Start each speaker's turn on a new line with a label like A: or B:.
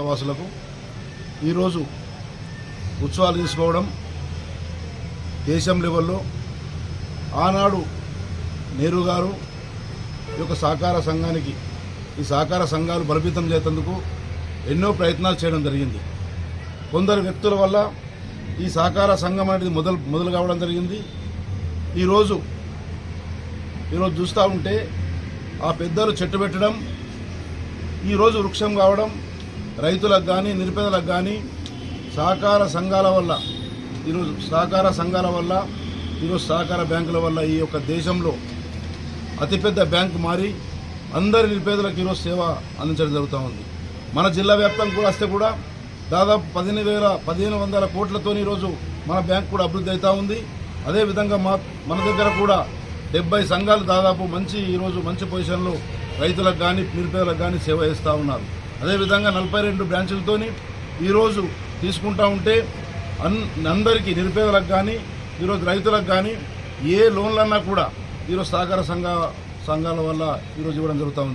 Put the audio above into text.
A: వాసులకు ఈరోజు ఉత్సవాలు తీసుకోవడం దేశం లెవెల్లో ఆనాడు నెహ్రూ గారు ఈ యొక్క సహకార సంఘానికి ఈ సహకార సంఘాలు బలోపేతం చేసేందుకు ఎన్నో ప్రయత్నాలు చేయడం జరిగింది. కొందరు వ్యక్తుల వల్ల ఈ సహకార సంఘం అనేది మొదలు కావడం జరిగింది. ఈరోజు చూస్తూ ఉంటే ఆ పెద్దలు చెట్టు పెట్టడం, ఈరోజు వృక్షం కావడం, రైతులకు కానీ నిరుపేదలకు కానీ సహకార సంఘాల వల్ల ఈరోజు సహకార బ్యాంకుల వల్ల ఈ యొక్క దేశంలో అతిపెద్ద బ్యాంకు మారి అందరి నిరుపేదలకు ఈరోజు సేవ అందించడం జరుగుతూ ఉంది. మన జిల్లా వ్యాప్తంగా కూడా వస్తే కూడా దాదాపు 1500 కోట్లతో ఈరోజు మన బ్యాంకు కూడా అభివృద్ధి అవుతూ ఉంది. అదేవిధంగా మన దగ్గర కూడా 70 సంఘాలు దాదాపు ఈరోజు మంచి పొజిషన్లో రైతులకు కానీ నిరుపేదలకు కానీ సేవ చేస్తూ ఉన్నారు. అదేవిధంగా 42 బ్రాంచులతోని ఈరోజు తీసుకుంటూ ఉంటే అందరికీ నిరుపేదలకు కానీ ఈరోజు రైతులకు కానీ ఏ లోన్లన్నా కూడా ఈరోజు సహకార సంఘాల వల్ల ఈరోజు ఇవ్వడం జరుగుతూ ఉంది.